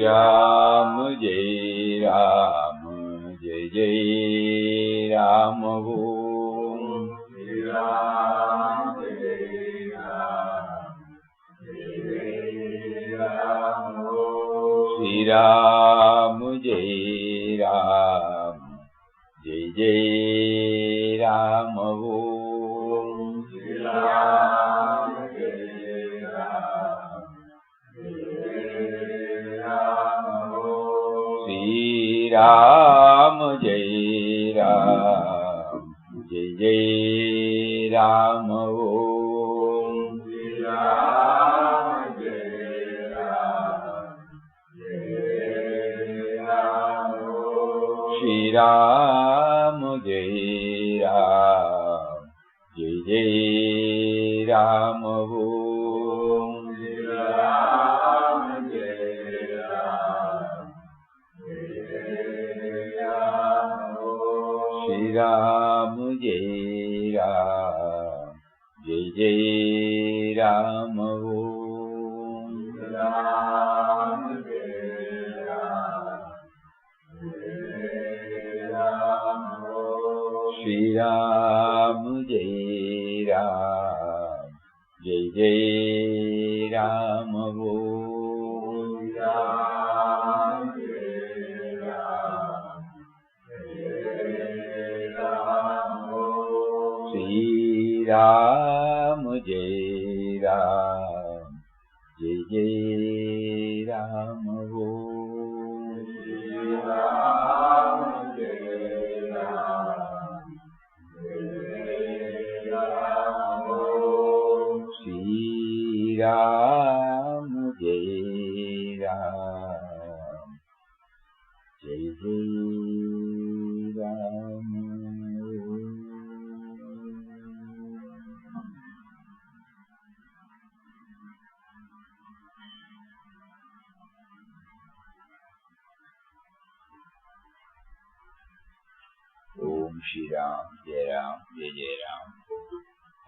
Ram, Jai Ram, Jai Jai Ram Om. Shri Ram, Jai Ram, Jai Jai Ram Om. Shri Ram, Jai Ram, Jai Jai Ram Om. Shri Ram, Jai Ram, Shri Ram, Jai Ram, Jai Jai Ram Om. Shri Ram, Jai Ram, Jai Ram Om. Shri Ram, Jai Ram, Jai Jai Ram Om. Shri Ram, Jai Ram, Shri Ram, Jai Ram, Jai Jai Ram Om. Ram, Jai Ram, Jai Ram Om. Shri Ram, Jai Ram, Jai Jai Ram Om. Ram, Jai Ram, Shri Ram, Jai Ram, Jai Jai Ram Om. Shri Ram, Jai Ram, Jai Ram Om. Shri Ram, Jai Ram, Jai Jai Ram Om. Om Shri Ram, Jai Ram, Jai Jai Ram.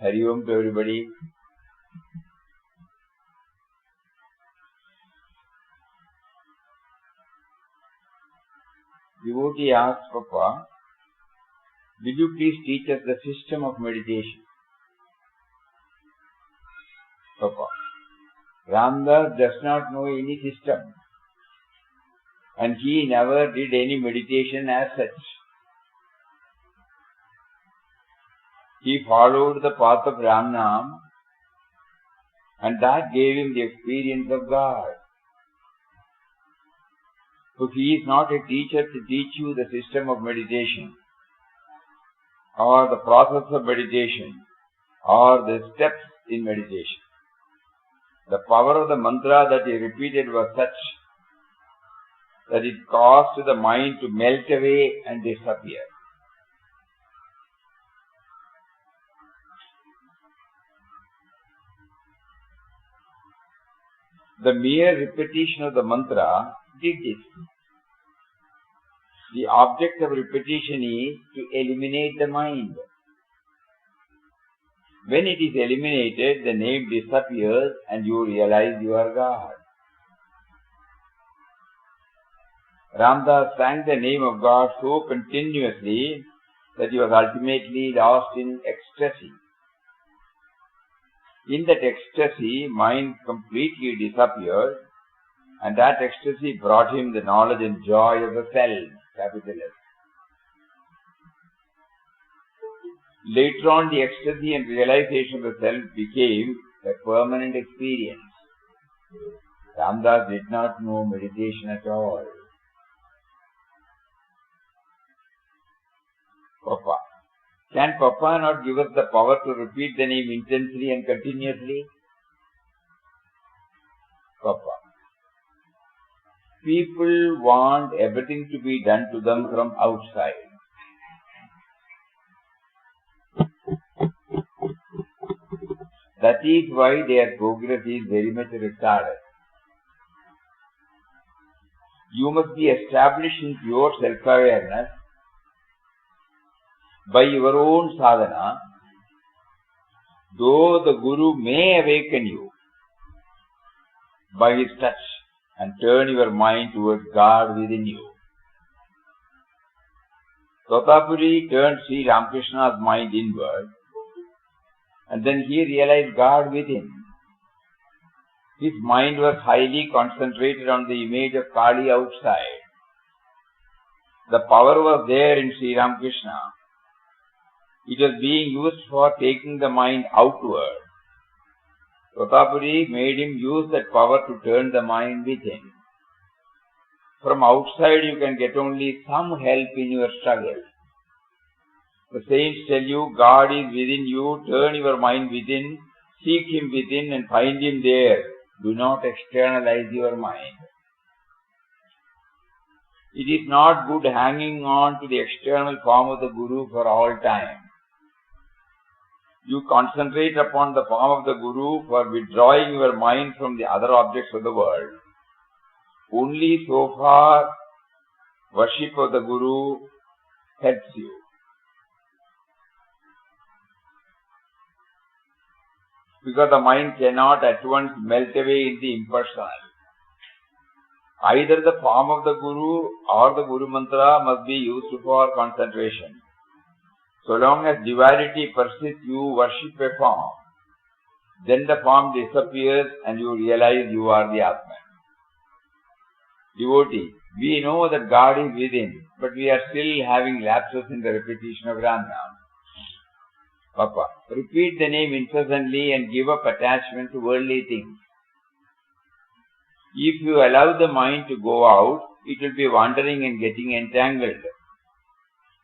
Hari Om to everybody. Devotee asked Papa, will you please teach us the system of meditation? Papa, Ramdas does not know any system, and he never did any meditation as such. He followed the path of Ramnam, and that gave him the experience of God. So he is not a teacher to teach you the system of meditation, or the process of meditation, or the steps in meditation. The power of the mantra that he repeated was such that it caused the mind to melt away and disappear. The mere repetition of the mantra did this. The object of repetition is to eliminate the mind. When it is eliminated, the name disappears and you realize you are God. Ramdas sang the name of God so continuously that he was ultimately lost in ecstasy. In that ecstasy, mind completely disappeared, and that ecstasy brought him the knowledge and joy of the self, capital S. Later on, the ecstasy and realization of the self became a permanent experience. Ramdas did not know meditation at all. Papa. Can Papa not give us the power to repeat the name intensely and continuously? Papa. People want everything to be done to them from outside. That is why their progress is very much retarded. You must be established in pure self-awareness by your own sadhana, though the Guru may awaken you by his touch, and turn your mind towards God within you. Totapuri turned Sri Ramakrishna's mind inward, and then he realized God within. His mind was highly concentrated on the image of Kali outside. The power was there in Sri Ramakrishna. It was being used for taking the mind outward. Totapuri made him use that power to turn the mind within. From outside you can get only some help in your struggle. The saints tell you God is within you, turn your mind within, seek Him within and find Him there. Do not externalize your mind. It is not good hanging on to the external form of the Guru for all time. You concentrate upon the form of the Guru for withdrawing your mind from the other objects of the world. Only so far worship of the Guru helps you. Because the mind cannot at once melt away in the impersonal. Either the form of the Guru or the Guru Mantra must be used for concentration. So long as duality persists, you worship a form. Then the form disappears and you realize you are the Atman. Devotee, we know that God is within, but we are still having lapses in the repetition of Ram Nam. Papa, repeat the name incessantly and give up attachment to worldly things. If you allow the mind to go out, it will be wandering and getting entangled.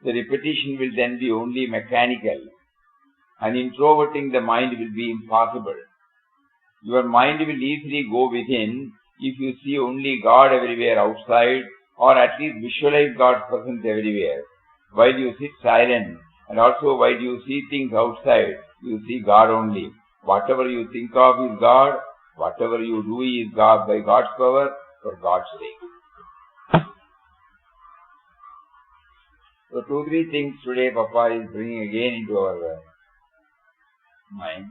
The repetition will then be only mechanical, and introverting the mind will be impossible. Your mind will easily go within if you see only God everywhere outside, or at least visualize God's presence everywhere. While you sit silent, and also while you see things outside, you see God only. Whatever you think of is God, whatever you do is God by God's power, for God's sake. So 2-3 things today Papa is bringing again into our mind.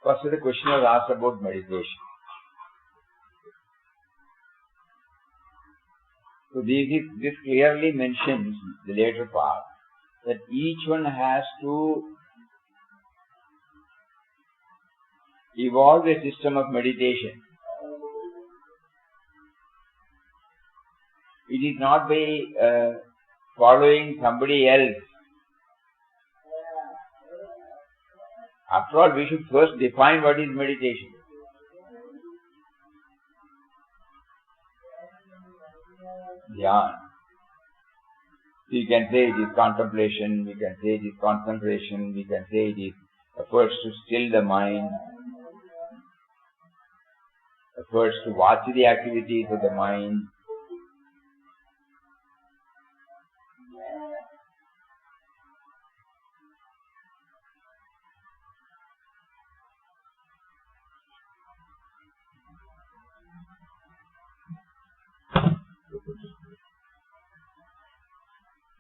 First the question was asked about meditation. So this clearly mentions the later part, that each one has to evolve a system of meditation. It is not by following somebody else. After all, we should first define what is meditation. Dhyan. We can say it is contemplation, we can say it is concentration, we can say it is efforts to still the mind, efforts to watch the activities of the mind.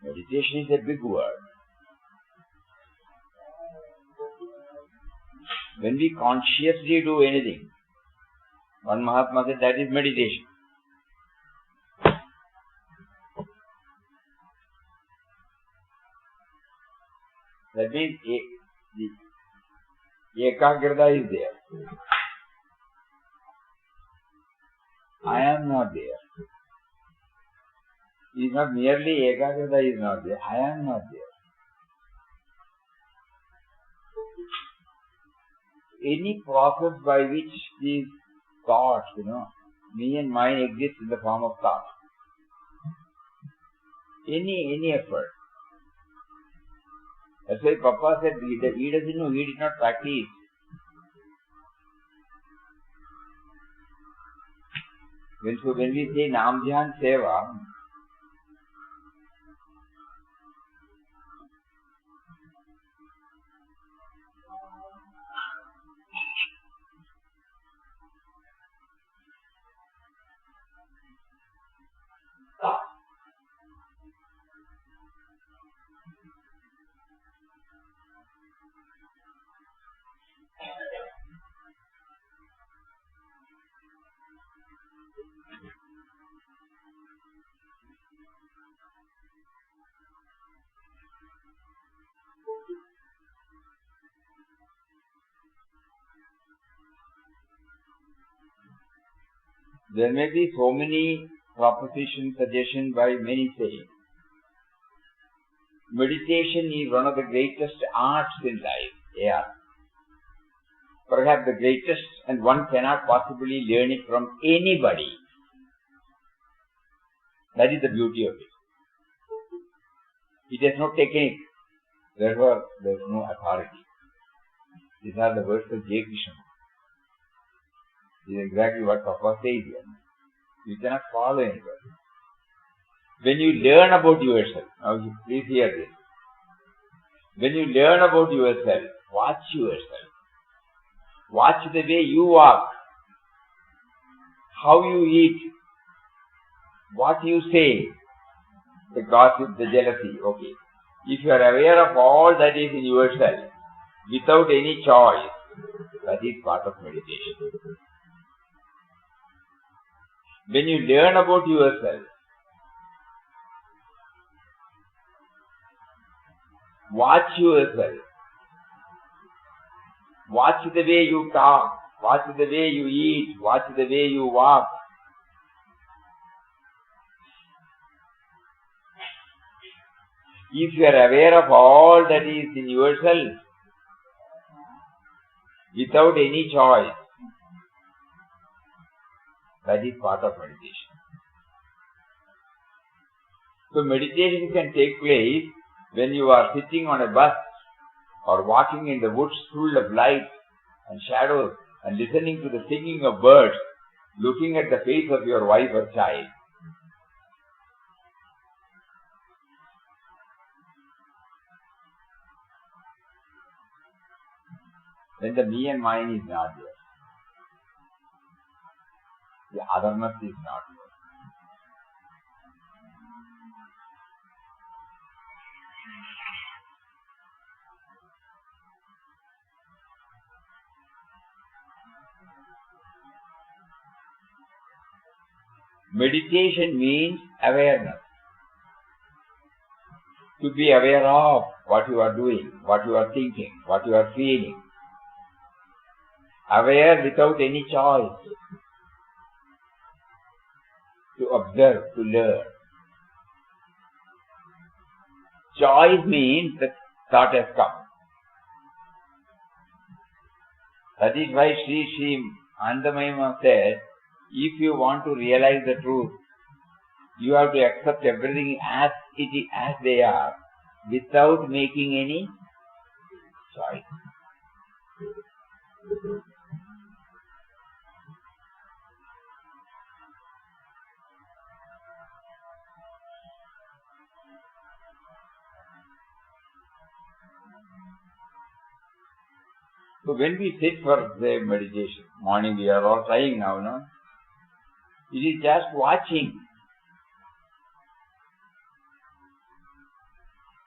Meditation is a big word. When we consciously do anything, one Mahatma said that is meditation. That means the ekagrata is there. I am not there. It is not merely ekagrata is not there. I am not there. Any process by which these thoughts, me and mine exist in the form of thought. Any effort. That's why Papa said he doesn't know, he did not practice. When we say Nam Dhyan Seva, There may be so many propositions, suggestions by many saying. Meditation is one of the greatest arts in life. Yeah. Perhaps the greatest, and one cannot possibly learn it from anybody. That is the beauty of it. It has no technique. Therefore, there is no authority. These are the words of J. Krishna. This is exactly what Papa says here. You cannot follow anybody. When you learn about yourself, now please hear this. When you learn about yourself, watch yourself. Watch the way you walk, how you eat, what you say, the gossip, the jealousy, okay. If you are aware of all that is in yourself, without any choice, that is part of meditation. When you learn about yourself, watch yourself. Watch the way you talk, watch the way you eat, watch the way you walk. If you are aware of all that is in yourself, without any choice, that is part of meditation. So meditation can take place when you are sitting on a bus or walking in the woods full of light and shadows and listening to the singing of birds, looking at the face of your wife or child. Then the me and mine is not there. The otherness is not there. Meditation means awareness. To be aware of what you are doing, what you are thinking, what you are feeling. Aware without any choice. To observe, to learn. Choice means the thought has come. That is why Sri Andamayama said, if you want to realize the truth, you have to accept everything as it is, as they are, without making any choice. So when we sit for the meditation, morning we are all trying now, no? It is just watching.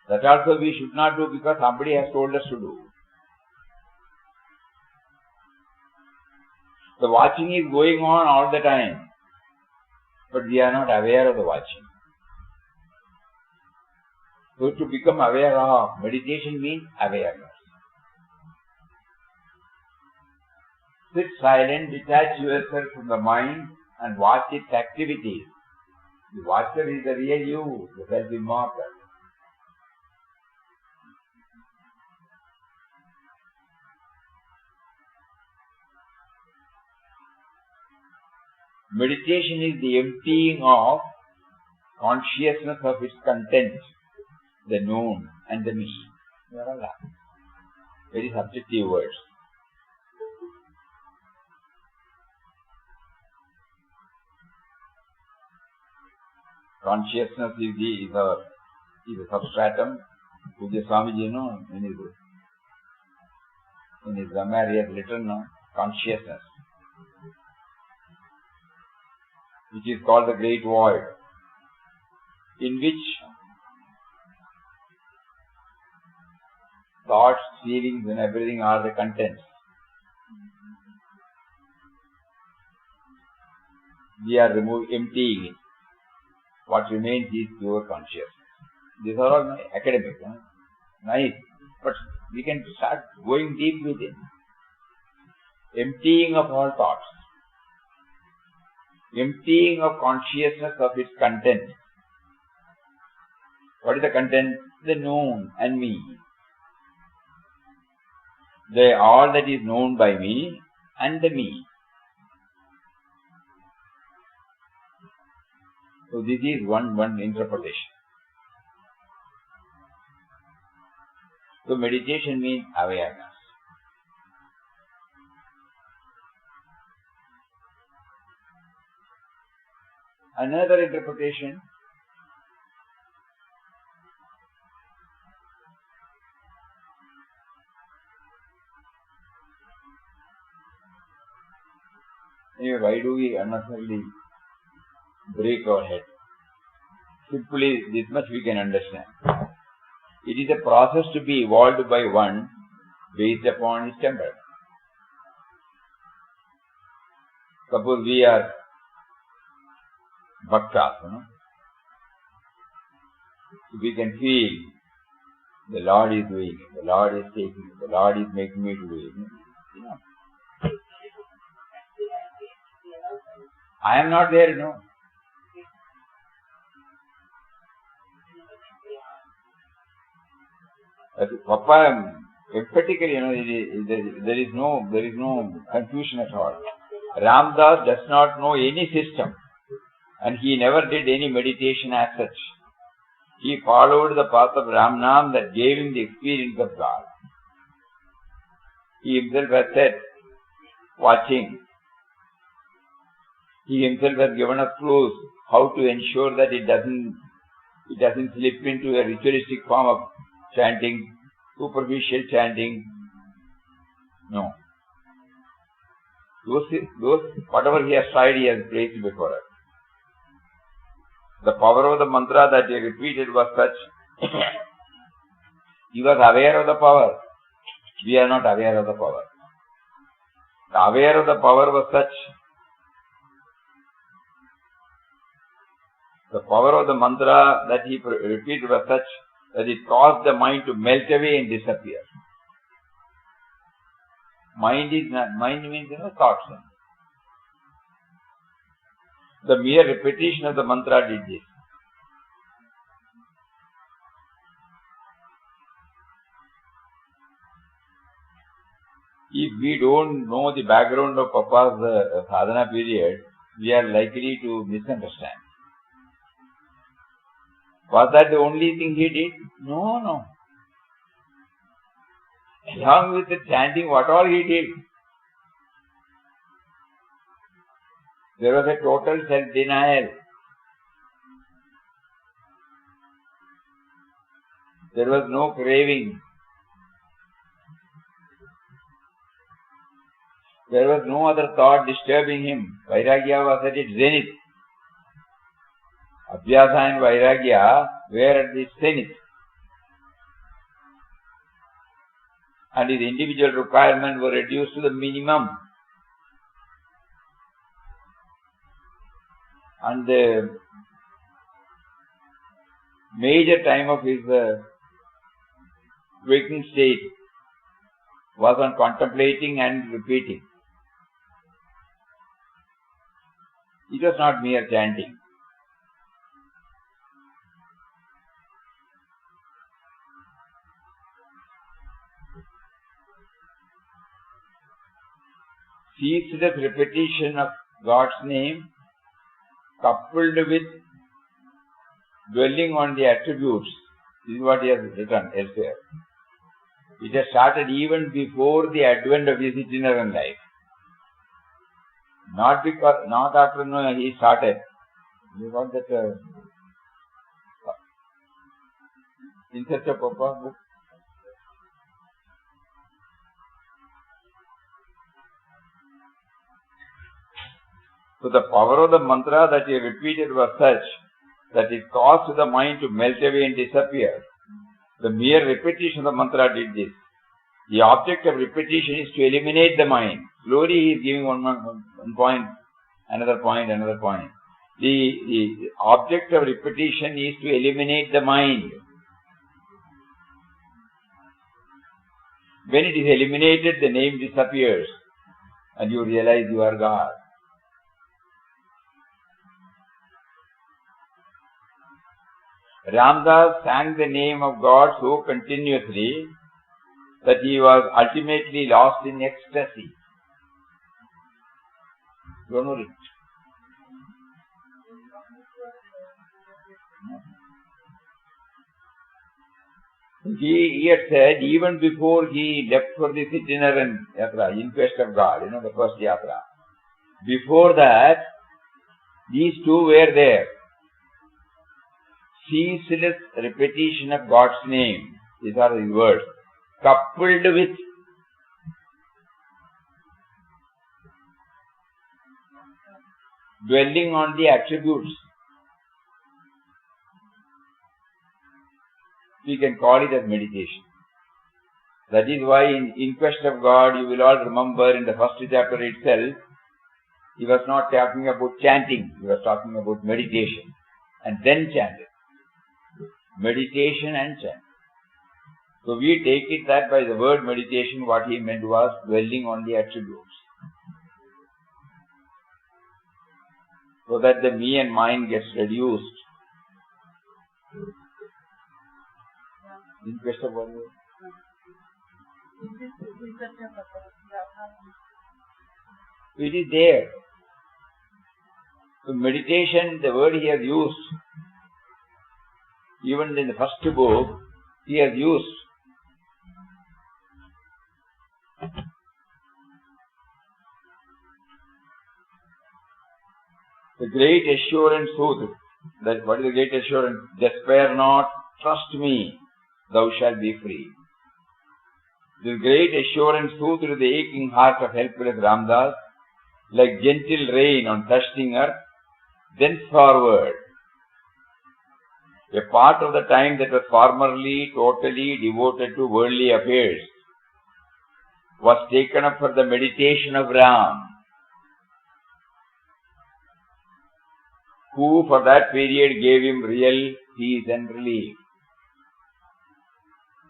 That also we should not do because somebody has told us to do. The watching is going on all the time, but we are not aware of the watching. So to become aware of, meditation means awareness. Sit silent, detach yourself from the mind and watch its activities. The watcher is the real you, the self-immortal. Meditation is the emptying of consciousness of its content, the known and the me. Very subjective words. Consciousness is a substratum. Pujya Swamiji, in his grammar he has written consciousness, which is called the great void, in which thoughts, feelings and everything are the contents. We are emptying it. What remains is pure consciousness. These are all academic, nice, but we can start going deep within. Emptying of all thoughts. emptying of consciousness of its content. What is the content? The known and me. All that is known by me and the me. So this is one interpretation. So meditation means awareness. Another interpretation, anyway, why do we unnecessarily break our head? Simply this much we can understand. It is a process to be evolved by one based upon his temperament. Suppose we are bhaktas, we can feel the Lord is doing it, the Lord is taking it, the Lord is making me to do it. I am not there, Papa, emphatically, there is no confusion at all. Ramdas does not know any system, and he never did any meditation as such. He followed the path of Ramnam that gave him the experience of God. He himself has said, watching. He himself has given us clues how to ensure that it doesn't slip into a ritualistic form of chanting, superficial chanting. No. Those whatever he has tried, he has placed before us. The power of the mantra that he repeated was such. He was aware of the power. We are not aware of the power. The aware of the power was such. The power of the mantra that he repeated was such that it caused the mind to melt away and disappear. Mind means thoughts. The mere repetition of the mantra did this. If we don't know the background of Papa's sadhana period, we are likely to misunderstand. Was that the only thing he did? No. Along with the chanting, what all he did? There was a total self-denial. There was no craving. There was no other thought disturbing him. Vairagya was at its zenith. Abhyasa and Vairagya were at its zenith. And his individual requirements were reduced to the minimum. And the major time of his waking state was on contemplating and repeating. It was not mere chanting. Ceaseless repetition of God's name coupled with dwelling on the attributes. This is what he has written elsewhere. It has started even before the advent of his itinerant life. Not after he started. You got that In Search of Papa book? So the power of the mantra that he repeated was such that it caused the mind to melt away and disappear. The mere repetition of the mantra did this. The object of repetition is to eliminate the mind. Slowly he is giving one point, another point, another point. The object of repetition is to eliminate the mind. When it is eliminated, the name disappears and you realize you are God. Ramdas sang the name of God so continuously that he was ultimately lost in ecstasy. Don't know it. He had said, even before he left for the itinerant yatra, in quest of God, the first yatra, before that, these two were there. Ceaseless repetition of God's name, these are the words, coupled with dwelling on the attributes. We can call it as meditation. That is why in Quest of God, you will all remember in the first chapter itself, he was not talking about chanting, he was talking about meditation and then chanting. Meditation and chant. So we take it that by the word meditation, what he meant was dwelling on the attributes. So that the me and mine gets reduced. In Quest of God. It is there. So meditation, the word he has used, even in the first book, he has used the great assurance truth. That what is the great assurance? Despair not, trust me, thou shalt be free. This great assurance truth to the aching heart of helpless Ramdas, like gentle rain on thirsting earth, thenceforward, a part of the time that was formerly totally devoted to worldly affairs was taken up for the meditation of Ram, who for that period gave him real peace and relief.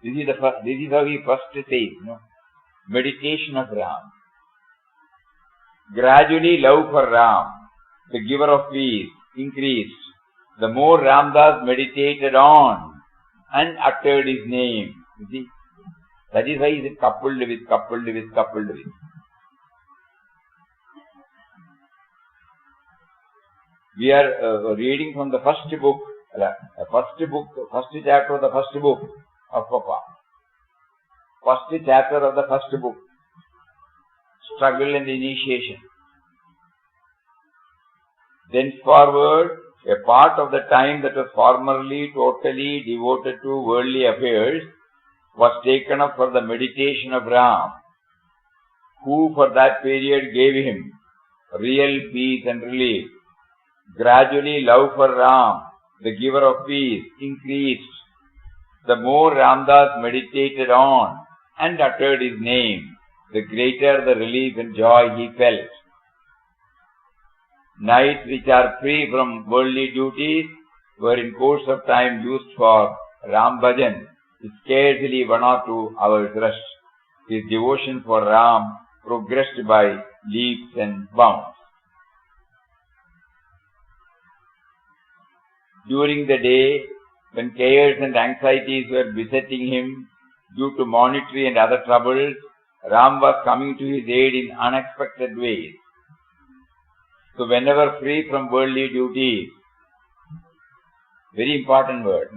This is how he first says, meditation of Ram. Gradually love for Ram, the giver of peace, increased. The more Ramdas meditated on and uttered his name. You see? That is why he is coupled with. We are reading from the first chapter of the first book of Papa. First chapter of the first book. Struggle and initiation. Thenceforward, a part of the time that was formerly totally devoted to worldly affairs was taken up for the meditation of Ram, who for that period gave him real peace and relief. Gradually love for Ram, the giver of peace, increased. The more Ramdas meditated on and uttered his name, the greater the relief and joy he felt. Nights which are free from worldly duties were in course of time used for Ram Bhajan, with scarcely 1 or 2 hours rest. His devotion for Ram progressed by leaps and bounds. During the day, when cares and anxieties were besetting him due to monetary and other troubles, Ram was coming to his aid in unexpected ways. So whenever free from worldly duties, very important word,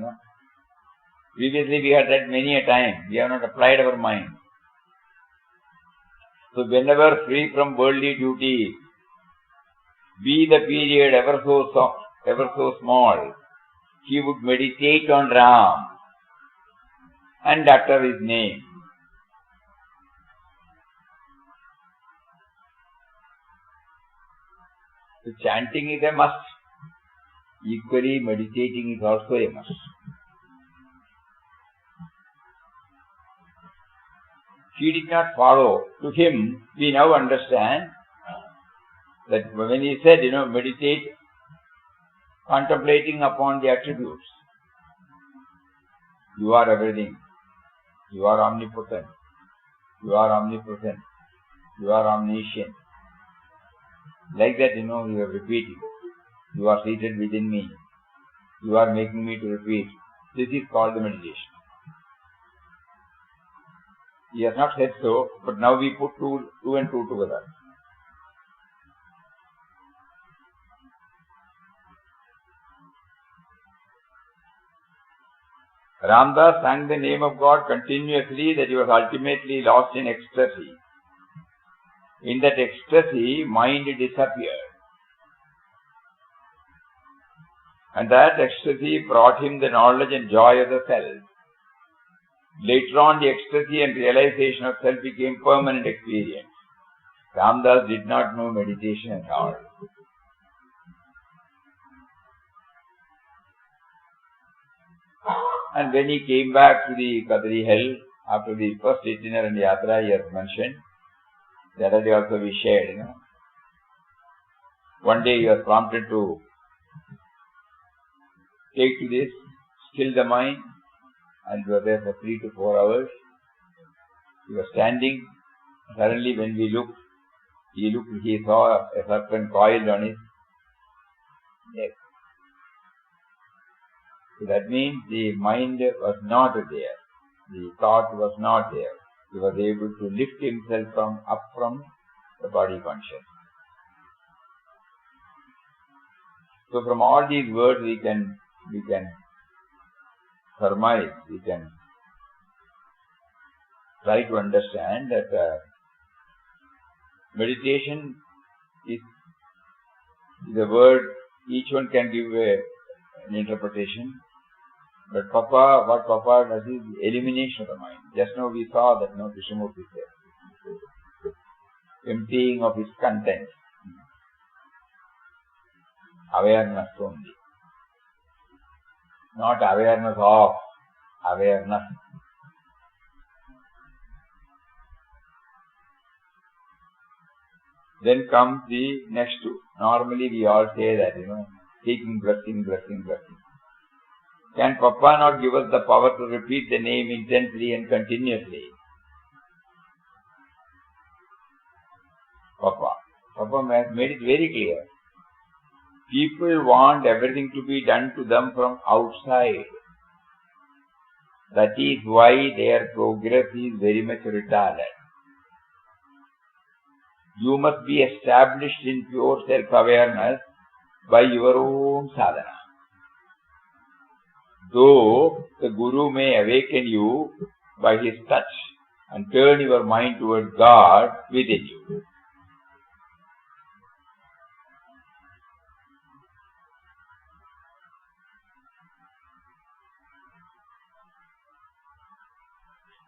Previously we had read many a time, we have not applied our mind. So whenever free from worldly duties, be the period ever so small, he would meditate on Ram and utter his name. So chanting is a must. Equally, meditating is also a must. He did not follow. To him, we now understand that when he said, meditate, contemplating upon the attributes. You are everything. You are omnipotent. You are omnipresent. You are omniscient. Like that, you have repeated. You are seated within me. You are making me to repeat. This is called the meditation. He has not said so, but now we put two and two together. Ramdas sang the name of God continuously, that he was ultimately lost in ecstasy. In that ecstasy, mind disappeared. And that ecstasy brought him the knowledge and joy of the self. Later on, the ecstasy and realization of self became permanent experience. Ramdas did not know meditation at all. And when he came back to the Kadri hell, after the first itinerant yatra he has mentioned, the other day also we shared, One day he was prompted to take to this, still the mind, and we were there for 3 to 4 hours. He was standing. Suddenly when we looked, he saw a serpent coiled on his neck. So that means the mind was not there. The thought was not there. He was able to lift himself up from the body consciousness. So from all these words we can surmise, we can try to understand that meditation is a word, each one can give an interpretation. But what Papa does is elimination of the mind. Just now we saw that Krishnamurti said. Emptying of its content. Awareness only. Not awareness of, awareness. Then comes the next two. Normally we all say that, taking blessing. Can Papa not give us the power to repeat the name intensely and continuously? Papa has made it very clear. People want everything to be done to them from outside. That is why their progress is very much retarded. You must be established in pure self-awareness by your own sadhana. Though the Guru may awaken you by his touch and turn your mind towards God within you.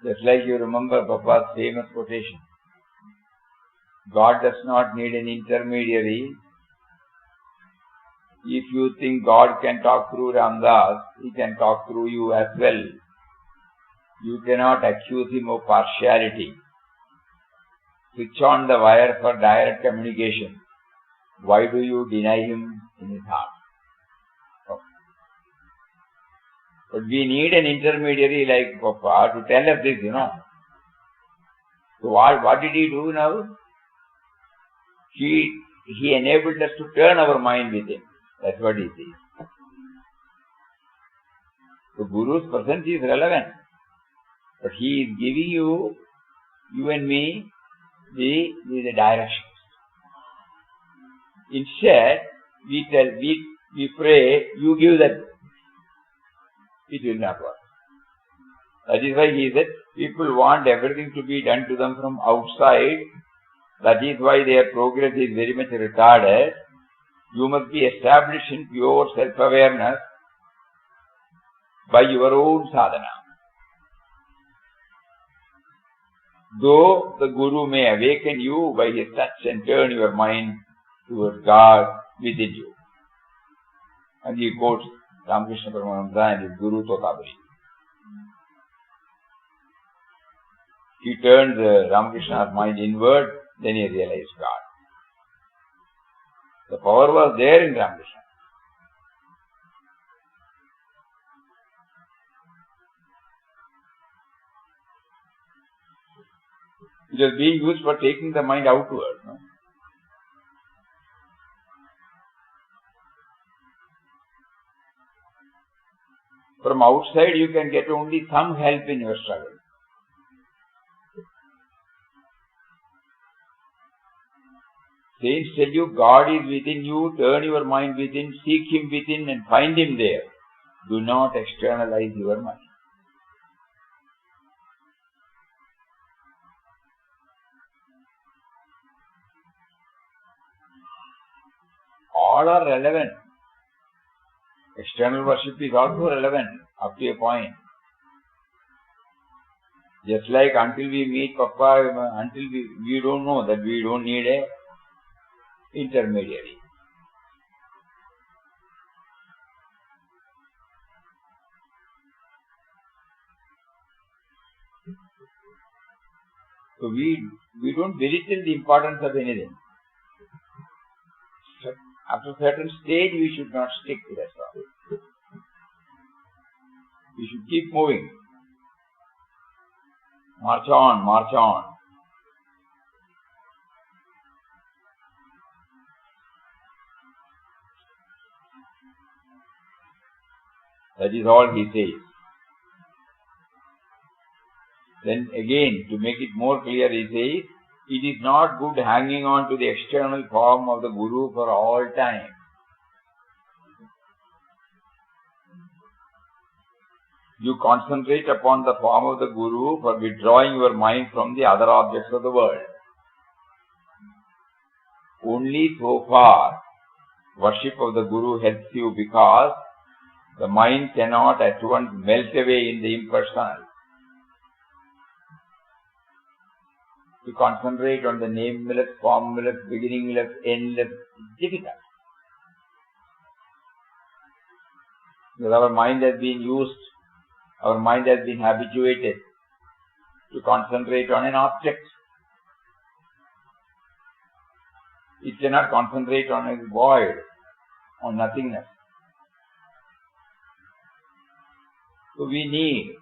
Just like you remember Papa's famous quotation. God does not need an intermediary. If you think God can talk through Ramdas, he can talk through you as well. You cannot accuse him of partiality. Switch on the wire for direct communication. Why do you deny him in his heart? But we need an intermediary like Papa to tell us this, So what did he do now? He enabled us to turn our mind with him. That's what he says. The Guru's presence is relevant. But he is giving you and me, the directions. Instead, we pray, you give that. It will not work. That is why he said, people want everything to be done to them from outside. That is why their progress is very much retarded. You must be established in pure self-awareness by your own sadhana. Though the Guru may awaken you by his touch and turn your mind towards God within you. And he quotes Ramakrishna Paramahamsa and his Guru Totabari. He turns Ramakrishna's mind inward, then he realized God. The power was there in Ramakrishna. It was being used for taking the mind outward. From outside you can get only some help in your struggle. Saints tell you God is within you, turn your mind within, seek Him within and find Him there. Do not externalize your mind. All are relevant. External worship is also relevant up to a point. Just like until we meet Papa, until we don't know that we don't need a intermediary. So we don't belittle the importance of anything. After a certain stage, we should not stick to that topic. We should keep moving. March on, march on. That is all he says. Then again, to make it more clear, he says, it is not good hanging on to the external form of the Guru for all time. You concentrate upon the form of the Guru for withdrawing your mind from the other objects of the world. Only so far worship of the Guru helps you, because the mind cannot at once melt away in the impersonal. To concentrate on the nameless, formless, beginningless, endless, difficult. Because our mind has been used, our mind has been habituated to concentrate on an object. It cannot concentrate on a void, on nothingness. So we need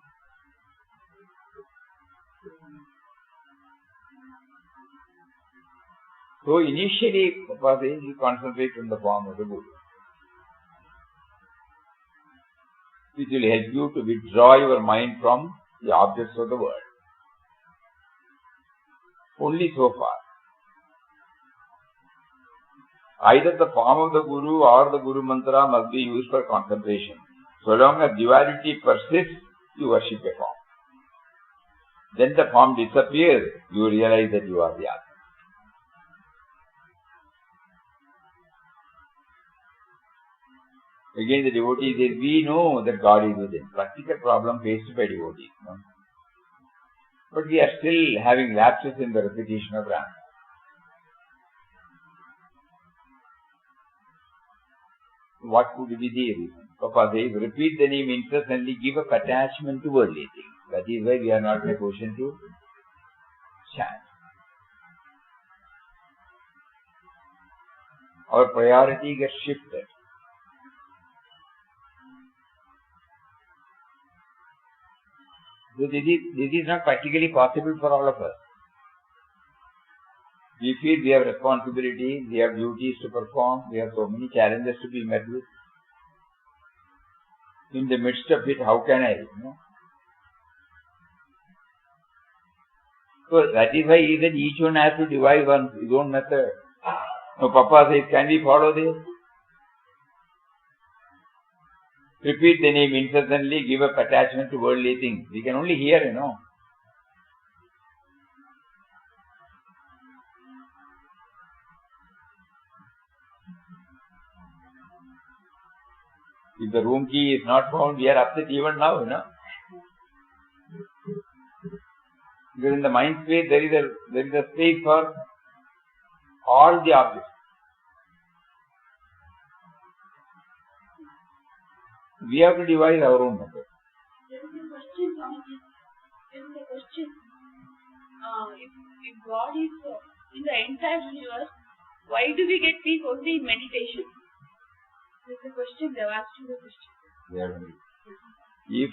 So initially, Papa says, you concentrate on the form of the Guru, which will help you to withdraw your mind from the objects of the world. Only so far. Either the form of the Guru or the Guru Mantra must be used for concentration. So long as duality persists, you worship a form. Then the form disappears, you realize that you are the Atma. Again, the devotee says, we know that God is within. Practical problem faced by devotees. No? But we are still having lapses in the repetition of Rama. What could be the reason? Papa says, repeat the name incessantly, give up attachment to worldly things. That is why we are not in a position to chant. Our priority gets shifted. So this is not practically possible for all of us. We feel we have responsibilities, we have duties to perform, we have so many challenges to be met with. In the midst of it, how can I? So that is why even each one has to devise his own method. Now Papa says, can we follow this? Repeat the name incessantly, give up attachment to worldly things. We can only hear, If the room key is not found, we are upset even now, Because in the mind space, there is a space for all the objects. We have to devise our own method. There is a question, Swamiji. If God is in the entire universe, why do we get peace only in meditation? There is a question, they have asked you the question. If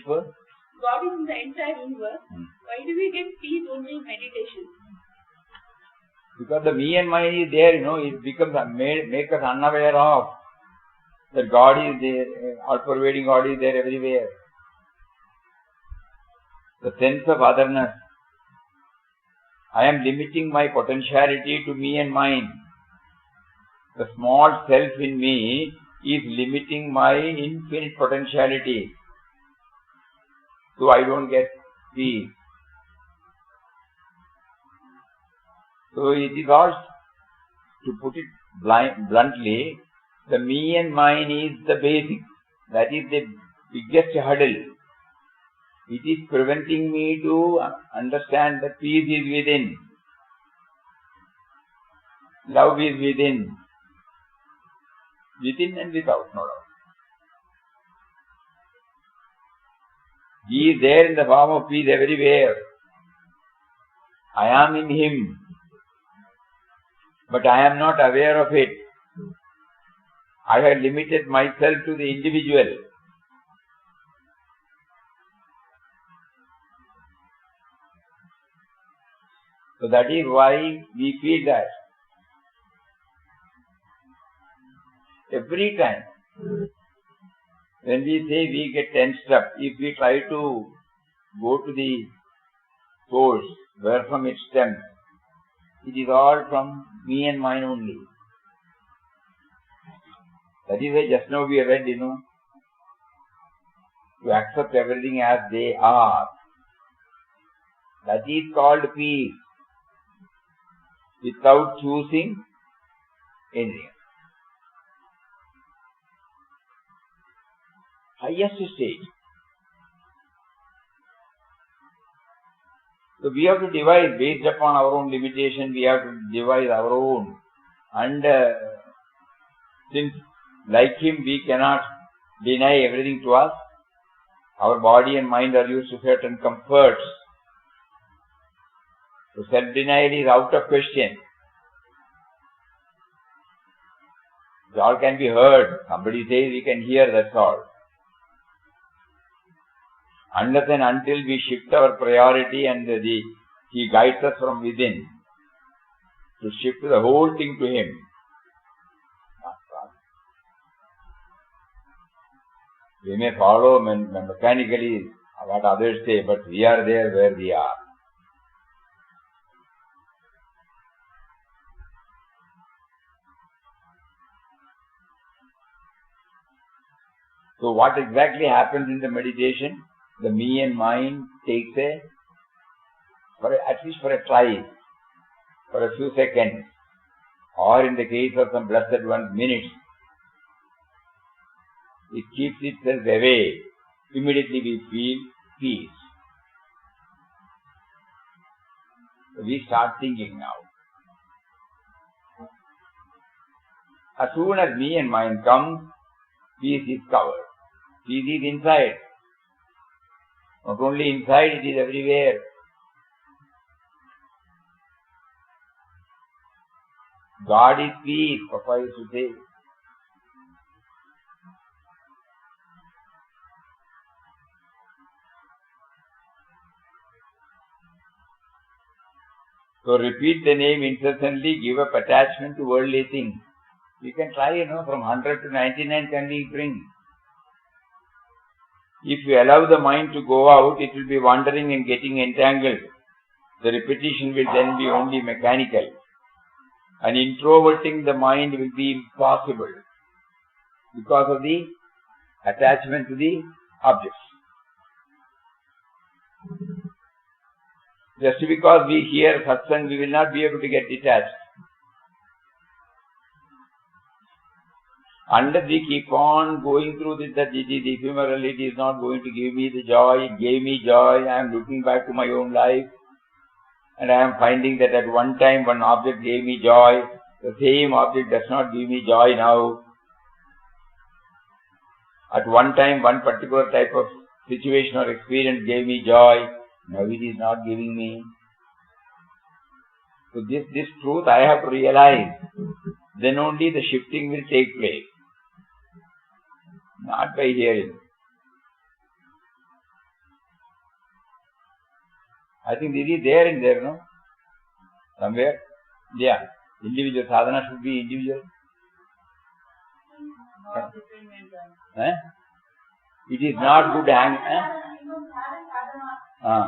God is in the entire universe, why do we get peace only in meditation? Because the me and mine is there, it becomes make us unaware of that God is there, all-pervading God is there everywhere. the sense of otherness. I am limiting my potentiality to me and mine. The small self in me is limiting my infinite potentiality. So I don't get peace. So it is all, to put it bluntly, the me and mine is the basic. That is the biggest hurdle. It is preventing me to understand that peace is within. Love is within. Within and without, no doubt. He is there in the form of peace everywhere. I am in Him, but I am not aware of it. I have limited myself to the individual. So that is why we feel that every time when we say we get tensed up, if we try to go to the source, where from it stems, it is all from me and mine only. That is why just now we read, to accept everything as they are. That is called peace, without choosing anything. Highest stage. So we have to devise, based upon our own limitation, we have to devise our own. And since like Him we cannot deny everything to us, our body and mind are used to certain comforts. So self-denial is out of question. It all can be heard. Somebody says we can hear, that's all. Unless and until we shift our priority and He guides us from within to shift the whole thing to Him. We may follow mechanically what others say, but we are there where we are. So what exactly happens in the meditation? The me and mine takes at least for a try, for a few seconds, or in the case of some blessed ones, minutes. It keeps itself away. Immediately we feel peace. So we start thinking now. As soon as me and mine come, peace is covered. Peace is inside. Not only inside, it is everywhere. God is peace, Papa used to say. So repeat the name incessantly, give up attachment to worldly things. You can try, from 100 to 99 can we bring. If you allow the mind to go out, it will be wandering and getting entangled. The repetition will then be only mechanical. And introverting the mind will be impossible because of the attachment to the objects. Just because we hear satsang, we will not be able to get detached. Unless we keep on going through this, that it is ephemeral, it is not going to give me the joy, it gave me joy, I am looking back to my own life, and I am finding that at one time one object gave me joy, the same object does not give me joy now. At one time one particular type of situation or experience gave me joy, now it is not giving me. So this truth I have to realize, then only the shifting will take place. Not by hearing. I think this is there in there, no? Somewhere? Yeah. Individual sadhana should be individual. It is not good hang. must have a sadhana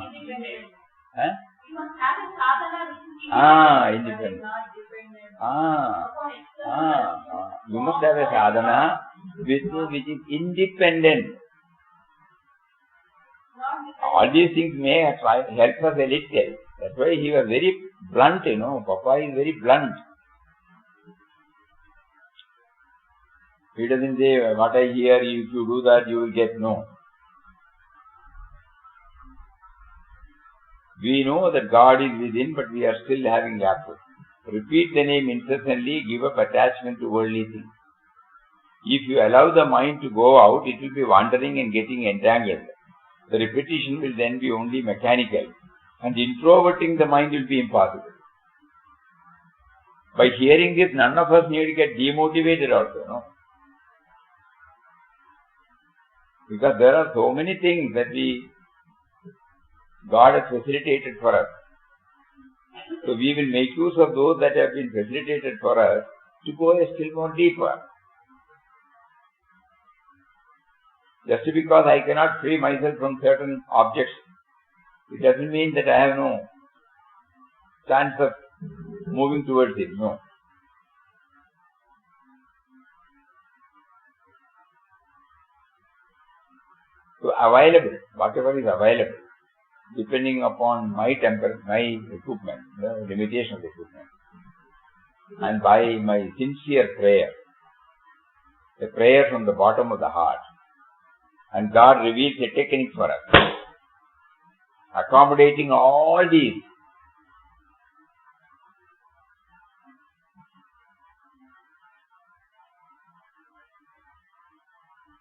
independent. Huh? You must have a sadhana which is Independent. not dependent. You must have a sadhana which is independent. All these things may help us a little. That's why he was very blunt, Papa is very blunt. He doesn't say, what I hear, if you do that, you will get no. We know that God is within, but we are still having lapses. Repeat the name incessantly, give up attachment to worldly things. If you allow the mind to go out, it will be wandering and getting entangled. The repetition will then be only mechanical, and introverting the mind will be impossible. By hearing this, none of us need to get demotivated also, no? Because there are so many things that God has facilitated for us. So we will make use of those that have been facilitated for us to go a still more deeper. Just because I cannot free myself from certain objects, it doesn't mean that I have no chance of moving towards it, no. So available, whatever is available, depending upon my temper, my equipment, the limitation of the equipment, and by my sincere prayer, a prayer from the bottom of the heart, and God reveals a technique for us, accommodating all these.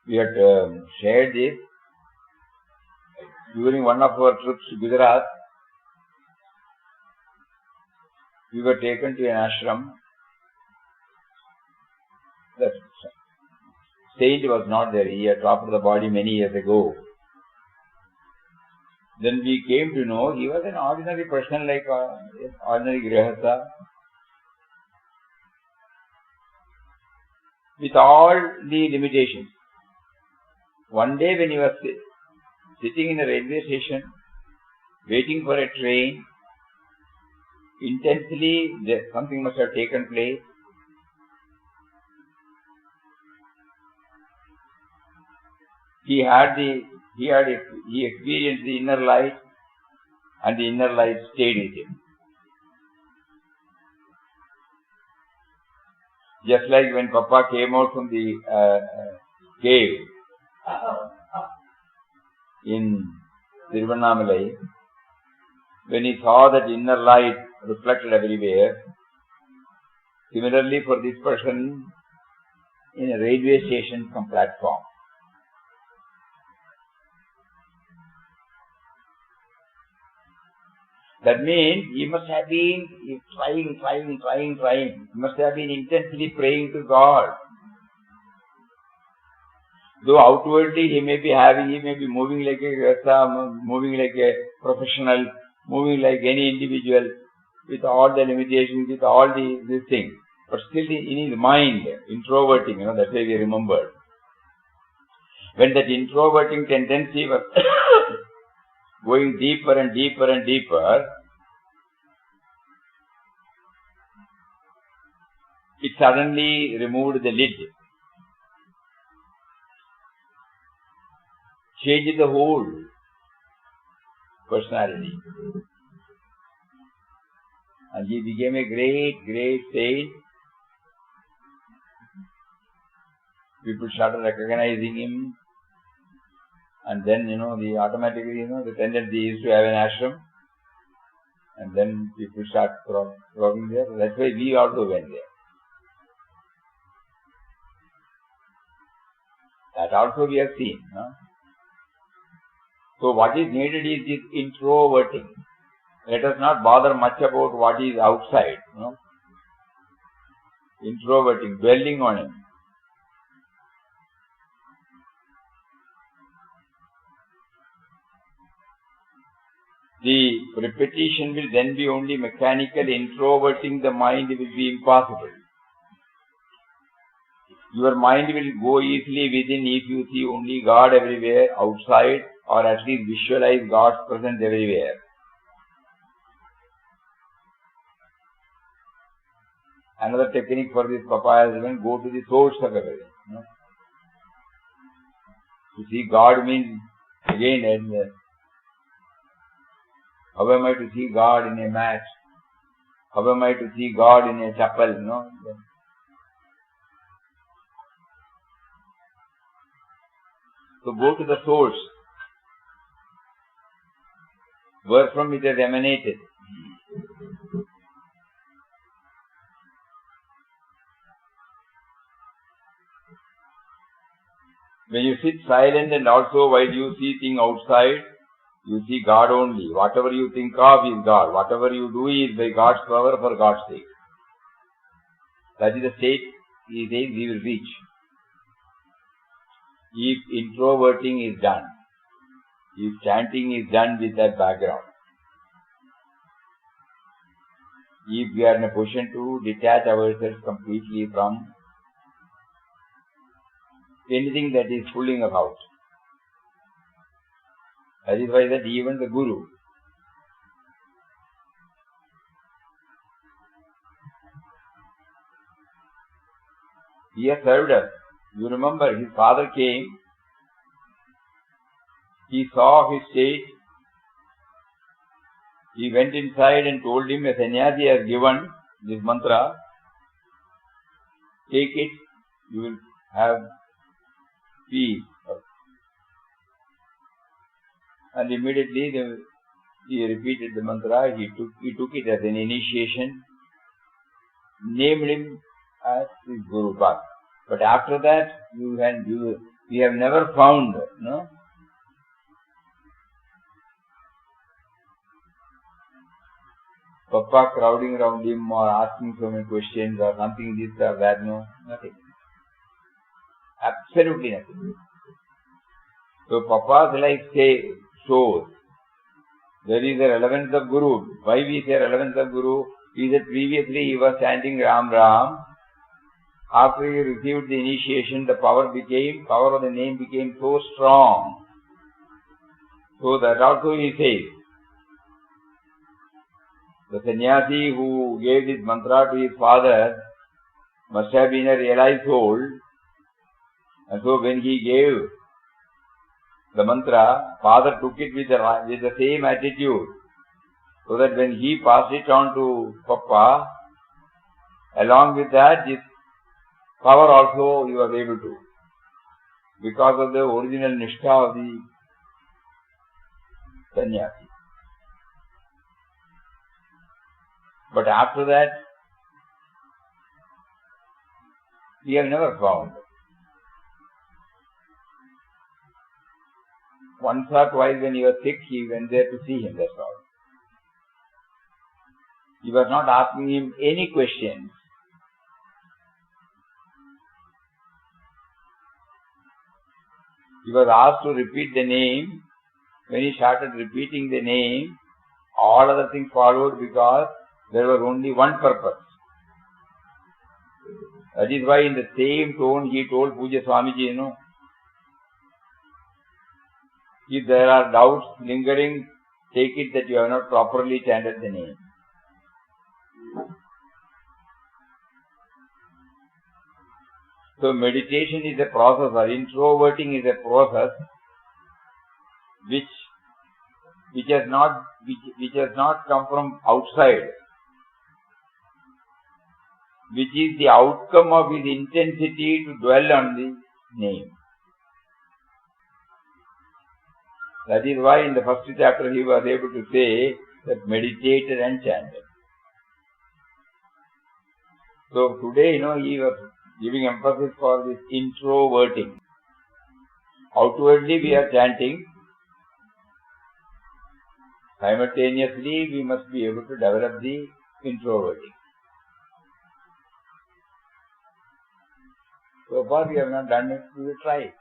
We had shared this during one of our trips to Gujarat. We were taken to an ashram. The saint was not there. He had dropped the body many years ago. Then we came to know he was an ordinary person like an ordinary grihastha, with all the limitations. One day when he was sitting in a railway station, waiting for a train, intensely something must have taken place. He experienced the inner light, and the inner light stayed with him. Just like when Papa came out from the cave in Tiruvannamalai, when he saw that inner light reflected everywhere, similarly for this person in a railway station from platform. That means he must have been trying. He must have been intensely praying to God. Though outwardly he may be moving like a grihastha, moving like a professional, moving like any individual, with all the limitations, with all these things. But still in his mind, introverting, that's why we remembered. When that introverting tendency was going deeper and deeper and deeper, it suddenly removed the lid, changed the whole personality, and he became a great saint. People started recognizing him. And then, automatically, the tendency is to have an ashram. And then people start flocking there. That's why we also went there. That also we have seen. No? So what is needed is this introverting. Let us not bother much about what is outside. No? Introverting, dwelling on him. The repetition will then be only mechanical. Introverting the mind will be impossible. Your mind will go easily within if you see only God everywhere, outside, or at least visualize God's presence everywhere. Another technique for this Papa is even go to the source of everything. To see God means, again, and how am I to see God in a mat? How am I to see God in a chapel? So go to the source, where from it has emanated. When you sit silent and also while you see things outside, you see God only. Whatever you think of is God. Whatever you do is by God's power for God's sake. That is the state he says he will reach. If introverting is done, if chanting is done with that background, if we are in a position to detach ourselves completely from anything that is fooling us out. That is why that even the Guru, he has served us. You remember, his father came, he saw his state, he went inside and told him, a sannyasi has given this mantra, take it, you will have peace. And immediately he repeated the mantra, he took it as an initiation, named him as his Guru Path. But after that, we have never found, Papa crowding around him or asking so many questions or something this or that, no, nothing. Absolutely nothing. So Papa's life shows there is a relevance of Guru. Why we say relevance of Guru? Is that previously he was chanting Ram Ram. After he received the initiation, the power of the name became so strong. So that also he says, the sannyasi who gave this mantra to his father must have been a realized soul. And so when he gave the mantra, father took it with the same attitude. So that when he passed it on to Papa, along with that, this power also he was able to. Because of the original nishtha of the sannyasi. But after that, we have never found. Once or twice when he was sick, he went there to see him, that's all. He was not asking him any questions. He was asked to repeat the name. When he started repeating the name, all other things followed because there was only one purpose. That is why in the same tone he told Pujya Swamiji, if there are doubts lingering, take it that you have not properly chanted the name. So meditation is a process, or introverting is a process which has not come from outside, which is the outcome of his intensity to dwell on the name. That is why in the first chapter he was able to say that meditated and chanted. So today, he was giving emphasis for this introverting. Outwardly we are chanting. Simultaneously we must be able to develop the introverting. So far we have not done it, we will try it.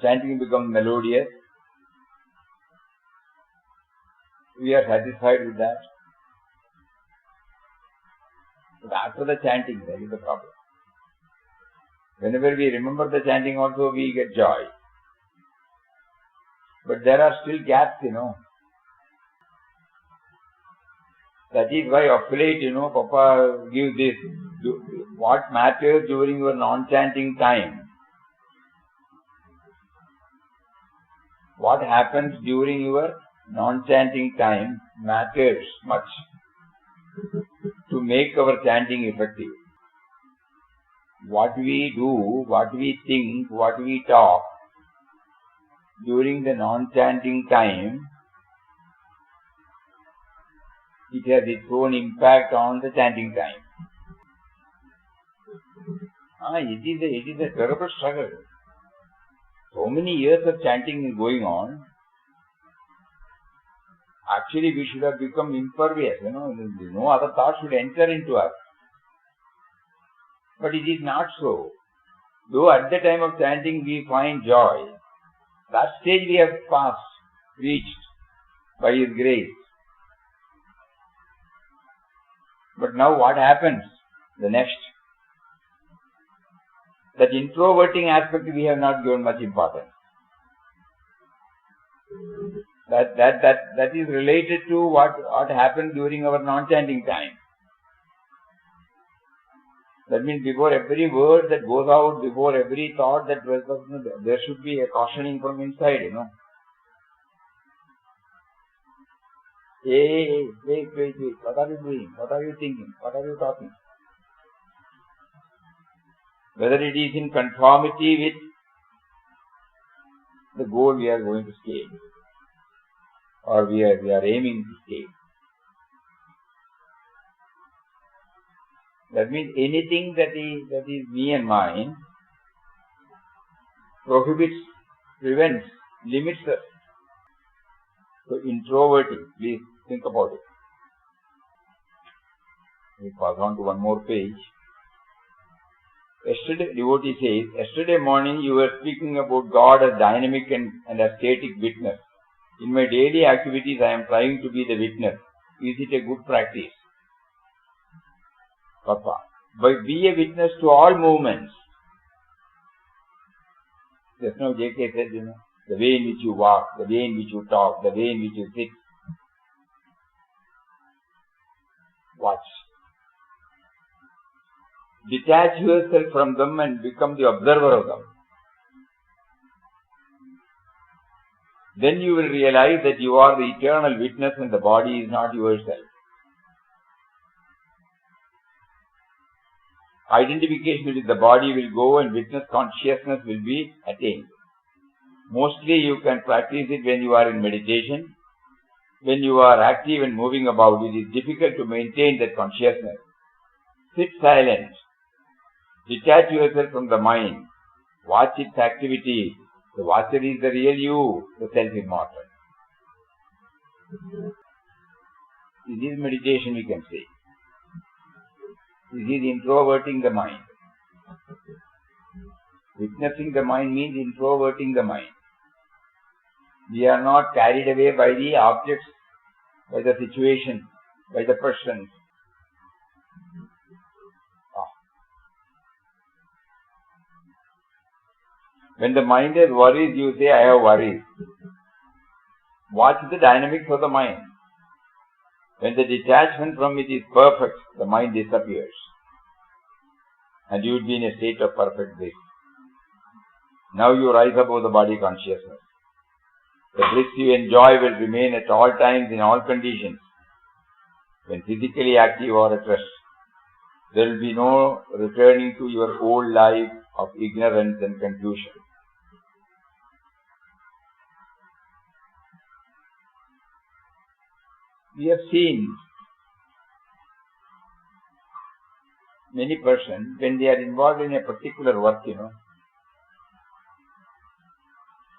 Chanting becomes melodious. We are satisfied with that. But after the chanting, that is the problem. Whenever we remember the chanting also, we get joy. But there are still gaps, That is why of late, Papa gives this. What matters during your non-chanting time? What happens during your non-chanting time matters much to make our chanting effective. What we do, what we think, what we talk during the non-chanting time, it has its own impact on the chanting time. It is a terrible struggle. So many years of chanting is going on. Actually, we should have become impervious, no other thought should enter into us. But it is not so. Though at the time of chanting we find joy, that stage we have passed, reached by His grace. But now what happens? The next. That introverting aspect we have not given much importance. That is related to what happened during our non-chanting time. That means before every word that goes out, before every thought that was, there should be a cautioning from inside, Hey, wait, what are you doing? What are you thinking? What are you talking? Whether it is in conformity with the goal we are going to scale, or we are aiming to scale. That means anything that is me and mine prohibits, prevents, limits us. So introverting, please think about it. We pass on to one more page. Yesterday, devotee says, yesterday morning you were speaking about God as dynamic and a static witness. In my daily activities I am trying to be the witness. Is it a good practice? Papa, be a witness to all movements. Just now J.K. said, the way in which you walk, the way in which you talk, the way in which you sit. Watch. Detach yourself from them and become the observer of them. Then you will realize that you are the eternal witness and the body is not yourself. Identification with the body will go and witness consciousness will be attained. Mostly you can practice it when you are in meditation. When you are active and moving about, it is difficult to maintain that consciousness. Sit silent. Detach yourself from the mind. Watch its activity. The watcher is the real you, the self-immortal. This is meditation, we can say. This is introverting the mind. Witnessing the mind means introverting the mind. We are not carried away by the objects, by the situation, by the persons. When the mind has worries, you say, I have worries. Watch the dynamics of the mind. When the detachment from it is perfect, the mind disappears. And you will be in a state of perfect bliss. Now you rise above the body consciousness. The bliss you enjoy will remain at all times in all conditions. When physically active or at rest, there will be no returning to your old life of ignorance and confusion. We have seen many persons, when they are involved in a particular work,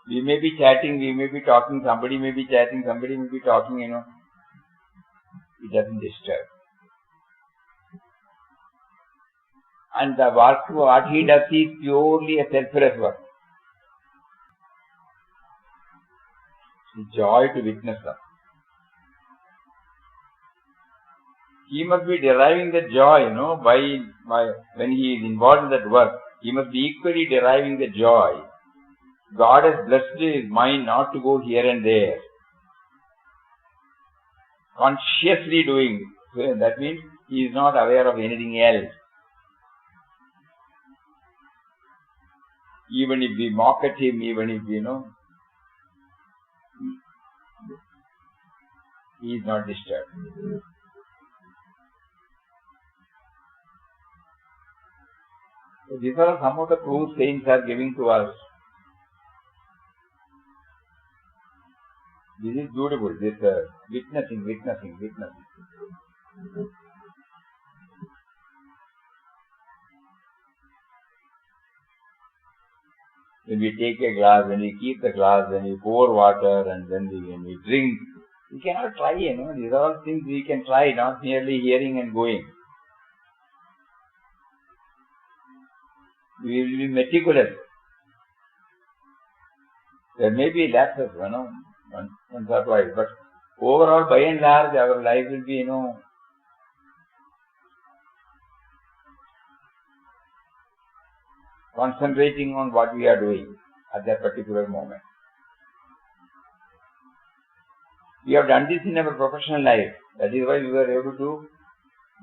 we may be chatting, we may be talking, somebody may be chatting, somebody may be talking, it doesn't disturb. And the work, what he does is purely a selfless work. It's joy to witness them. He must be deriving the joy, when he is involved in that work. He must be equally deriving the joy God has blessed his mind not to go here and there. Consciously doing. So that means he is not aware of anything else. Even if we mock at him, even if, he is not disturbed. So these are some of the clues saints are giving to us. This is beautiful, this witnessing. When we take a glass, when we keep the glass, when we pour water, and then when we drink, we cannot try, These are all things we can try, not merely hearing and going. We will be meticulous. There may be lapses, once or twice, but overall, by and large, our life will be, concentrating on what we are doing at that particular moment. We have done this in our professional life. That is why we were able to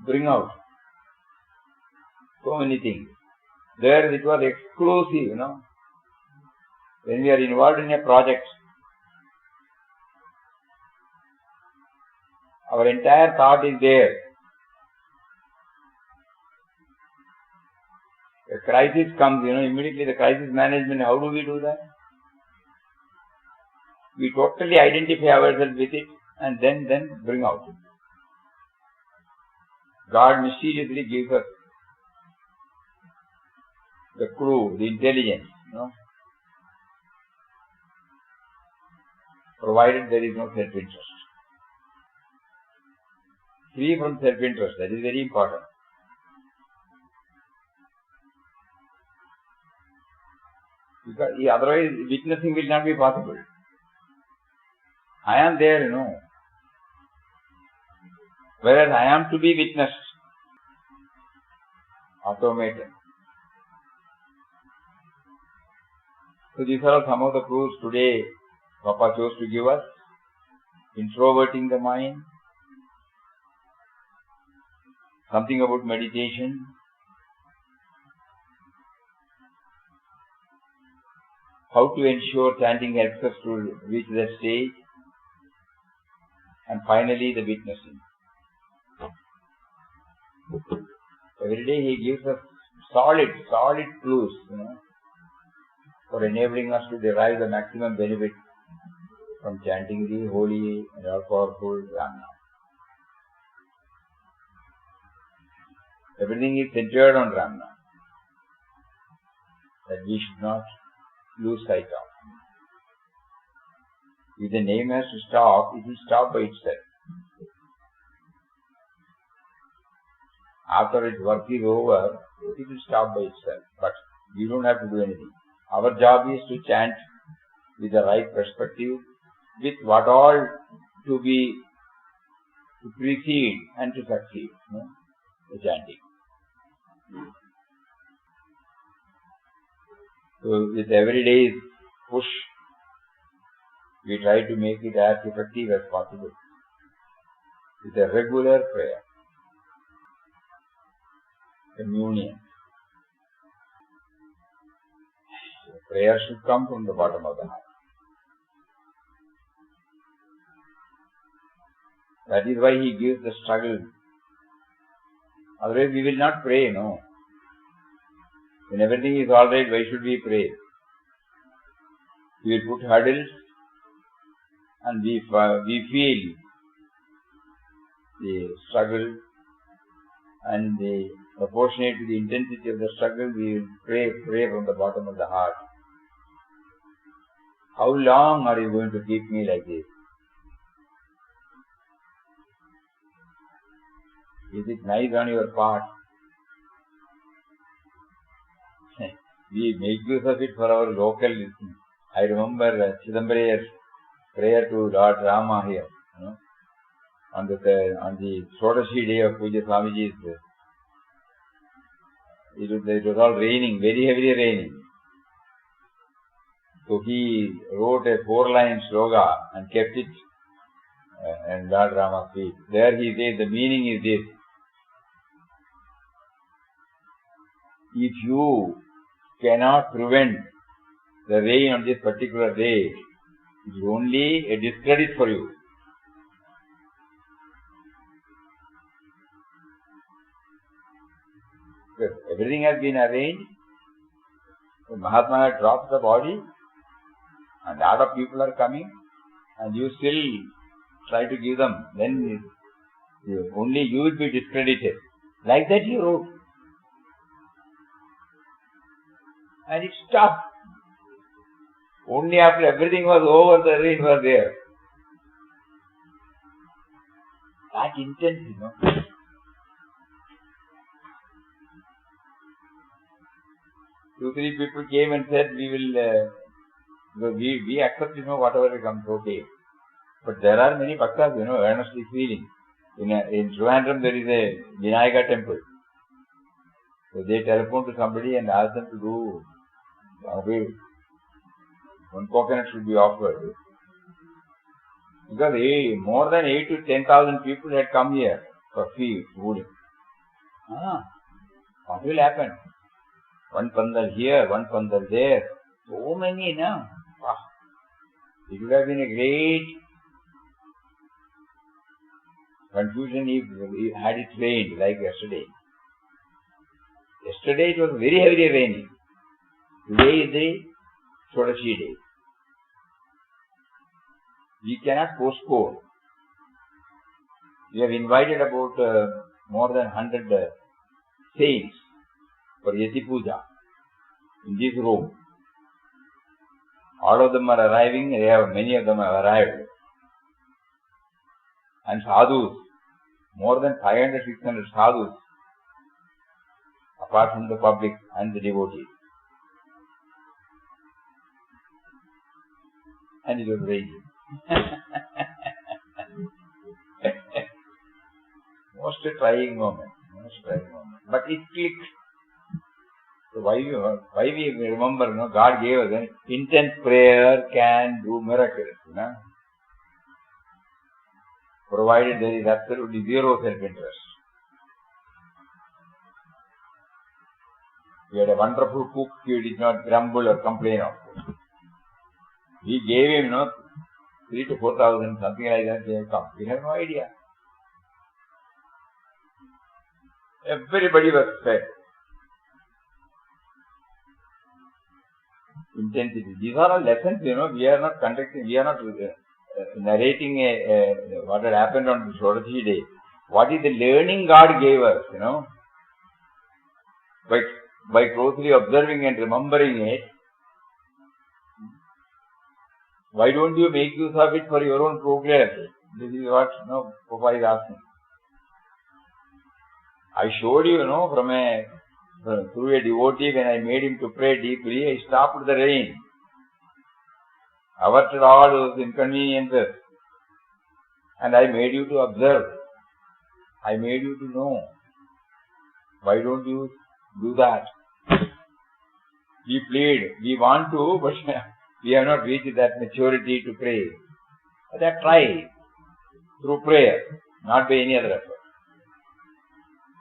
bring out so many things. There it was exclusive, When we are involved in a project, our entire thought is there. A crisis comes, immediately the crisis management, how do we do that? We totally identify ourselves with it and then bring out. God mysteriously gives us the clue, the intelligence, provided there is no self-interest. Free from self-interest, that is very important. Because otherwise witnessing will not be possible. I am there, Whereas I am to be witnessed. Automated. So these are some of the clues today Papa chose to give us. Introverting the mind. Something about meditation. How to ensure chanting helps us to reach that stage. And finally, the witnessing. Every day he gives us solid clues, for enabling us to derive the maximum benefit from chanting the holy and all-powerful Ramnam. Everything is centered on Ramnam. That we should not lose sight of. If the name has to stop, it will stop by itself. After its work is over, it will stop by itself. But we don't have to do anything. Our job is to chant with the right perspective, with what all to precede and to succeed, the chanting. So with every day's push, we try to make it as effective as possible with a regular prayer, communion. Prayer should come from the bottom of the heart. That is why he gives the struggle. Otherwise we will not pray, When everything is alright, why should we pray? We will put hurdles and we feel the struggle and proportionate to the intensity of the struggle, we will pray from the bottom of the heart. How long are you going to keep me like this? Is it nice on your part? We make use of it for our local listening. I remember Chidambarayar's prayer to Lord Rama here, on the Shodashi day of Puja Swamiji's. It was all raining, very heavily raining. So he wrote a 4-line sloga and kept it in Lord Rama's feet. There he says the meaning is this: if you cannot prevent the rain on this particular day, it is only a discredit for you. Because everything has been arranged. The Mahatma had dropped the body, and a lot of people are coming, and you still try to give them. Then only you will be discredited. Like that he wrote. And it stopped. Only after everything was over, the rain was there. That intense, you know. Two, three people came and said, we will, we accept, whatever comes, okay. But there are many bhaktas, earnestly feeling. In Trivandrum there is a Vinayaka temple. So they telephone to somebody and ask them to do, one coconut should be offered. Because more than 8,000 to 10,000 people had come here for food. What will happen? One pandal here, one pandal there. So many, no? It would have been a great confusion if had it rained like yesterday. Yesterday it was very heavily raining. Today is the Shodashi day. We cannot postpone. We have invited about more than 100 saints for Yati Puja in this room. All of them are arriving, many of them have arrived. And sadhus, more than 500, 600 sadhus, apart from the public and the devotees. And it was raining. Most trying moment. But it clicked. So why we remember, God gave us an intense prayer can do miracles, provided there is absolutely zero self-interest. We had a wonderful cook, he did not grumble or complain of it. We gave him, 3,000 to 4,000, something like that, they have come. We have no idea. Everybody was fed. Intensity. These are all lessons, we are not conducting, we are not narrating what had happened on the Shodashi day. What is the learning God gave us, by closely observing and remembering it. Why don't you make use of it for your own progress? This is what Papa is asking. I showed you, through a devotee, when I made him to pray deeply, I stopped the rain, averted all those inconveniences, and I made you to observe. I made you to know. Why don't you do that? We plead, we want to, but we have not reached that maturity to pray. But try through prayer, not by any other effort.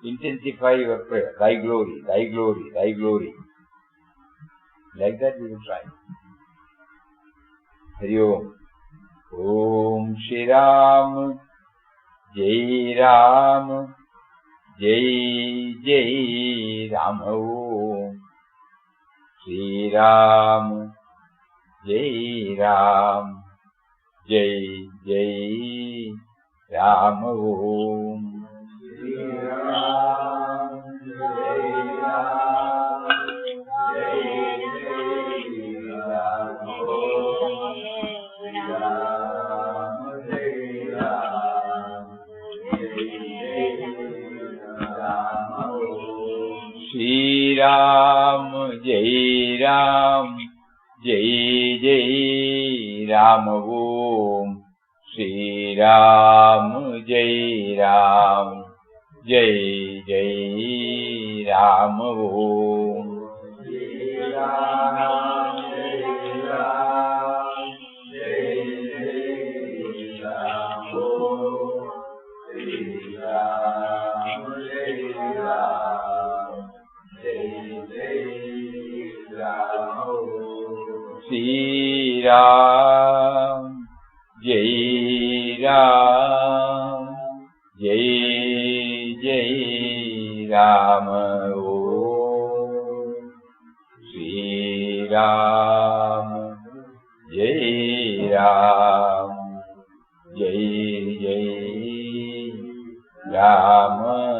Intensify your prayer. Thy glory, thy glory, thy glory. Like that we will try. Hari Om. Om Shri Ram. Jai Ram. Jai Jai Ram. Om Shri Ram. Jai Ram. Jai Jai Ram. Om Shri Ram, Jai Ram, Jai Jai Ram. Om Shri Ram, Jai Ram, Jai Jai Ram. Om Shri Ram, Jai Ram. Sri Ram, Jai Ram, Jai Jai Ram. Om Sri Ram, Jai Ram, Jai Jai Ram.